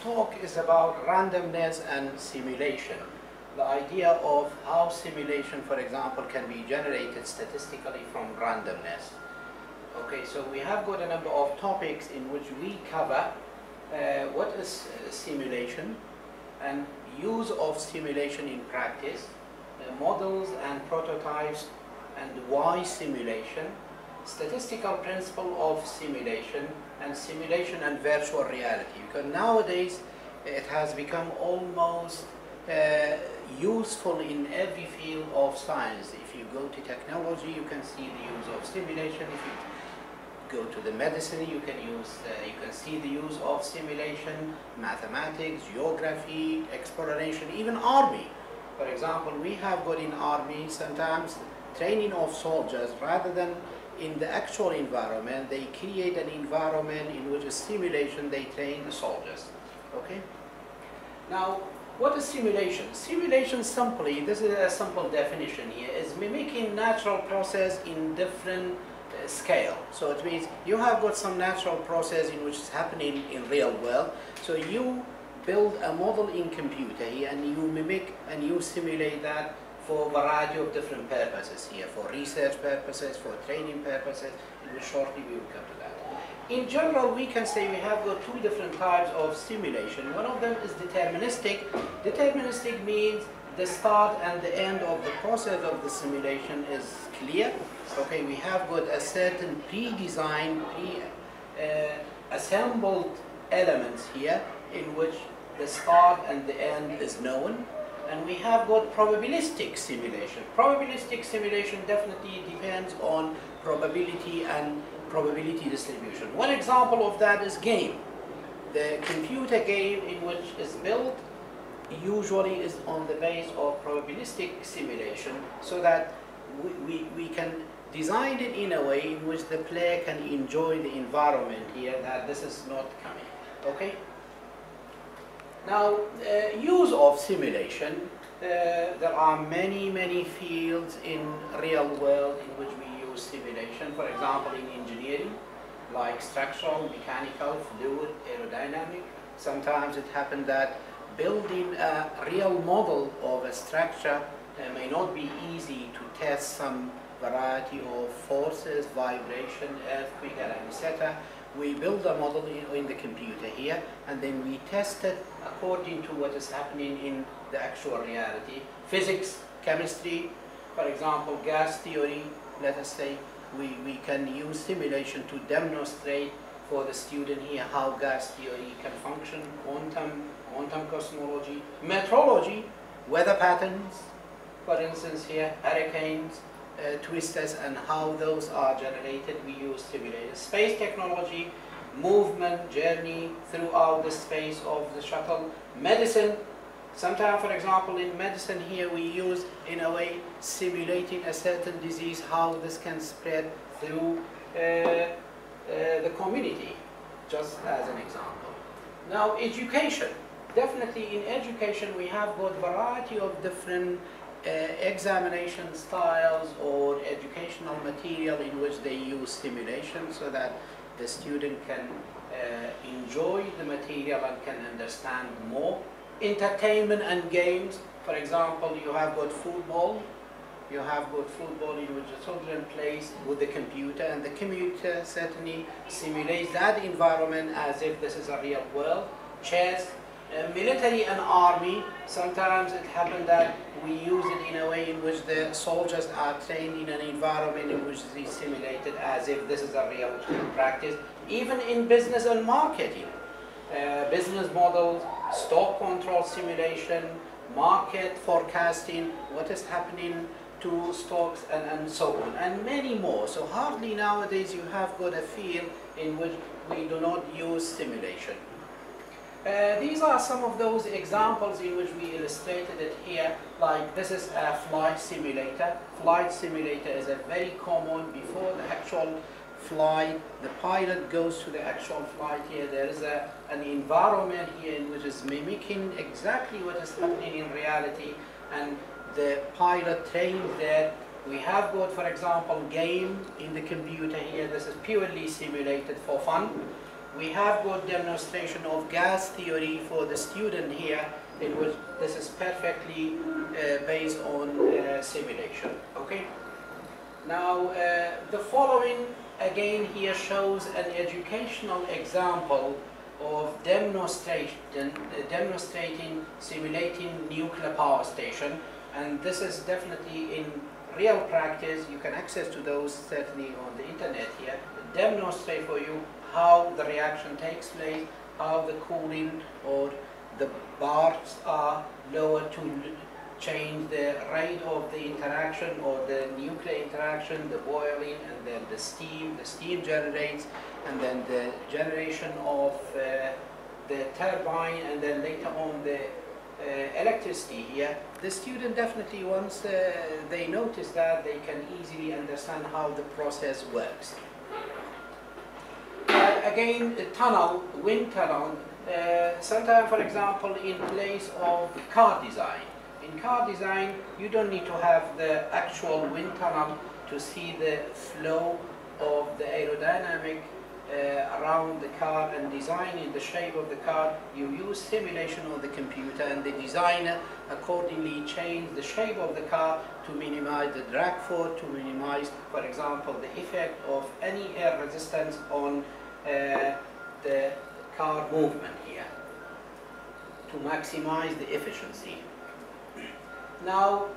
talk is about randomness and simulation. The idea of how simulation, for example, can be generated statistically from randomness. Okay, so we have got a number of topics in which we cover what is simulation and use of simulation in practice, models and prototypes and why simulation, statistical principle of simulation, and simulation and virtual reality. Because nowadays it has become almost useful in every field of science. If you go to technology, you can see the use of simulation. If you go to the medicine, you can see the use of simulation, mathematics, geography, exploration, even army. For example, we have got in army sometimes training of soldiers rather than in the actual environment. They create an environment in which a simulation they train the soldiers. Okay. Now, what is simulation? Simulation simply, this is a simple definition here, is mimicking natural process in different scale. So it means you have got some natural process in which is happening in real world. So you build a model in computer here and you mimic and you simulate that for a variety of different purposes here, for research purposes, for training purposes, and shortly we will come to that. In general, we can say we have got two different types of simulation. One of them is deterministic. Deterministic means the start and the end of the process of the simulation is clear. Okay, we have got a certain pre-designed, assembled elements here in which the start and the end is known. And we have got probabilistic simulation. Probabilistic simulation definitely depends on probability and probability distribution. One example of that is game. The computer game in which is built usually is on the base of probabilistic simulation, so that we can design it in a way in which the player can enjoy the environment here, that this is not coming. Okay? Now, use of simulation, there are many fields in real world in which we use simulation. For example, in engineering, like structural, mechanical, fluid, aerodynamic. Sometimes it happens that building a real model of a structure may not be easy to test some variety of forces, vibration, earthquake, etc. We build a model in the computer here, and then we test it according to what is happening in the actual reality. Physics, chemistry, for example, gas theory, let us say, we can use simulation to demonstrate for the student here how gas theory can function, quantum cosmology, meteorology, weather patterns, for instance here, hurricanes, twisters, and how those are generated, we use simulation. Space technology, movement, journey throughout the space of the shuttle. Medicine, sometimes, for example, in medicine here we use, in a way, simulating a certain disease, how this can spread through the community, just as an example. Now, education. Definitely in education we have got variety of different examination styles or educational material in which they use simulation, so that the student can enjoy the material and can understand more. Entertainment and games, for example, you have got football. You have got football in which the children plays with the computer, and the computer certainly simulates that environment as if this is a real world. Chess, military and army, sometimes it happens that we use it in a way in which the soldiers are trained in an environment in which they simulated as if this is a real practice. Even in business and marketing, business models, stock control simulation, market forecasting, what is happening to stocks, and so on, and many more. So hardly nowadays you have got a field in which we do not use simulation. These are some of those examples in which we illustrated it here. Like this is a flight simulator. Flight simulator is a very common, before the actual flight, the pilot goes to the actual flight here. There is an environment here in which is mimicking exactly what is happening in reality, and the pilot trained there. We have got, for example, game in the computer here. This is purely simulated for fun. We have got demonstration of gas theory for the student here, in which this is perfectly based on simulation. Okay. Now the following again here shows an educational example of demonstrating simulating nuclear power station, and this is definitely in real practice. You can access to those certainly on the internet here. Demonstrate for you how the reaction takes place, how the cooling or the bars are lowered to change the rate of the interaction or the nuclear interaction, the boiling, and then the steam generates, and then the generation of the turbine, and then later on the electricity here. The student definitely, once they notice that, they can easily understand how the process works. Again, the tunnel, wind tunnel, sometimes, for example, in place of car design. In car design, you don't need to have the actual wind tunnel to see the flow of the aerodynamic around the car and designing the shape of the car. You use simulation of the computer, and the designer accordingly change the shape of the car to minimize the drag force, to minimize, for example, the effect of any air resistance on the car movement here, to maximize the efficiency. Now,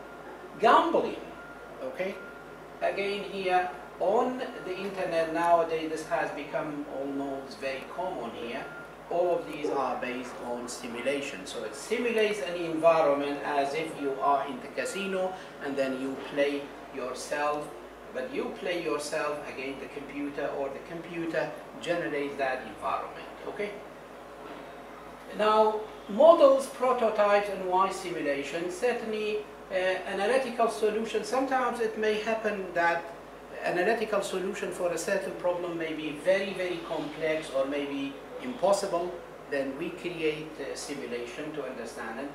gambling, okay? Again here, on the internet nowadays, this has become almost very common here. All of these are based on simulation. So it simulates an environment as if you are in the casino, and then you play yourself, but you play yourself against the computer, or the computer generates that environment, okay? Now, models, prototypes, and why simulation. Certainly, analytical solution, sometimes it may happen that analytical solution for a certain problem may be very, very complex or maybe impossible. Then we create a simulation to understand it.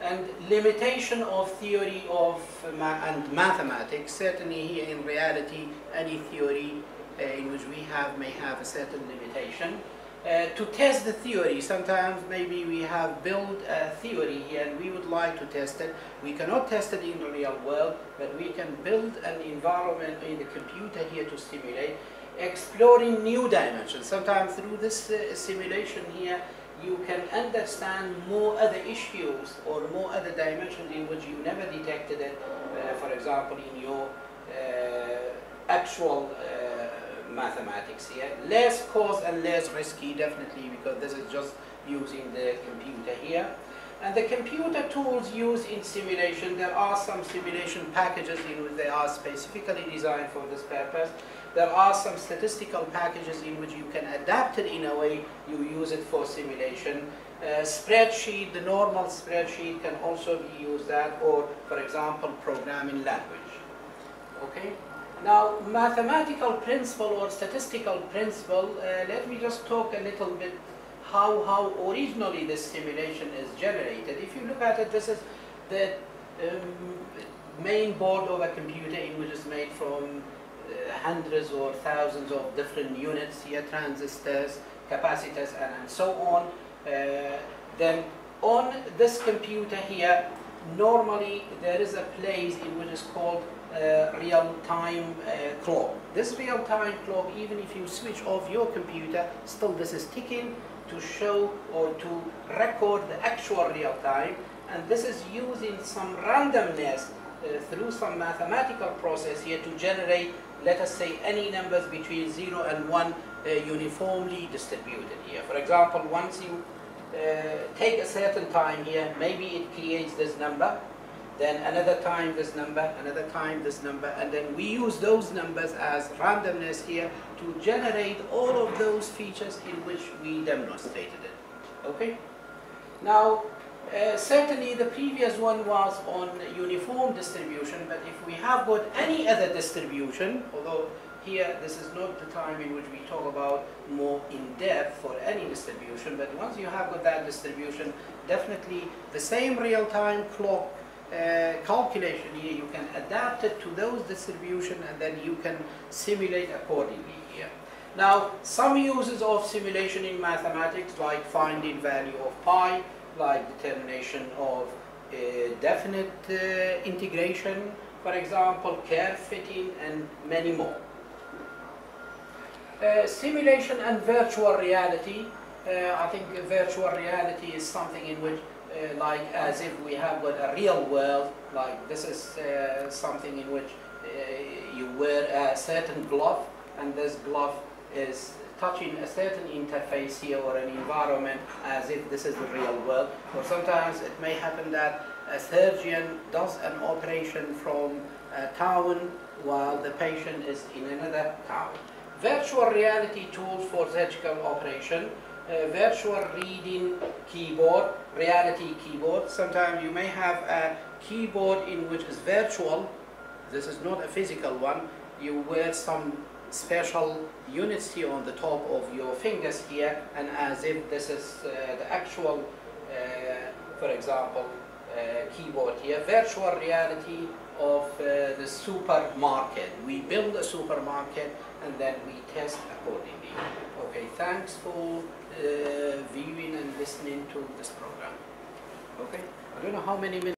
And limitation of theory of and mathematics. Certainly here in reality, any theory in which we have may have a certain limitation. To test the theory, sometimes maybe we have built a theory here and we would like to test it. We cannot test it in the real world, but we can build an environment in the computer here to simulate, exploring new dimensions. Sometimes through this simulation here, you can understand more other issues or more other dimensions in which you never detected it, for example, in your actual mathematics here. Less cost and less risky, definitely, because this is just using the computer here. And the computer tools used in simulation, there are some simulation packages in which they are specifically designed for this purpose. There are some statistical packages in which you can adapt it in a way you use it for simulation. Spreadsheet, the normal spreadsheet can also be used that, or for example, programming language. Okay? Now, mathematical principle or statistical principle, let me just talk a little bit how originally this simulation is generated. If you look at it, this is the main board of a computer, in which is made from hundreds or thousands of different units here, transistors, capacitors, and so on. Then on this computer here, normally there is a place in which is called real-time clock. This real-time clock, even if you switch off your computer, still this is ticking to show or to record the actual real time, and this is using some randomness through some mathematical process here to generate, let us say, any numbers between 0 and 1 uniformly distributed here. For example, once you take a certain time here, maybe it creates this number, then another time this number, another time this number, and then we use those numbers as randomness here to generate all of those features in which we demonstrated it. Okay? Now, certainly the previous one was on uniform distribution, but if we have got any other distribution, although here this is not the time in which we talk about more in depth for any distribution, but once you have got that distribution, definitely the same real-time clock calculation here, you can adapt it to those distribution, and then you can simulate accordingly here. Now, some uses of simulation in mathematics, like finding value of pi, like determination of definite integration, for example, curve fitting, and many more. Simulation and virtual reality. I think virtual reality is something in which, like as if we have got a real world, like this is something in which you wear a certain glove, and this glove is touching a certain interface here or an environment as if this is the real world. Or sometimes it may happen that a surgeon does an operation from a town while the patient is in another town. Virtual reality tools for surgical operation, virtual reading keyboard, reality keyboard. Sometimes you may have a keyboard in which is virtual. This is not a physical one. You wear some special units here on the top of your fingers here, and as if this is the actual, for example, keyboard here. Virtual reality of the supermarket. We build a supermarket and then we test accordingly. Okay, thanks for viewing and listening to this program. Okay, I don't know how many minutes.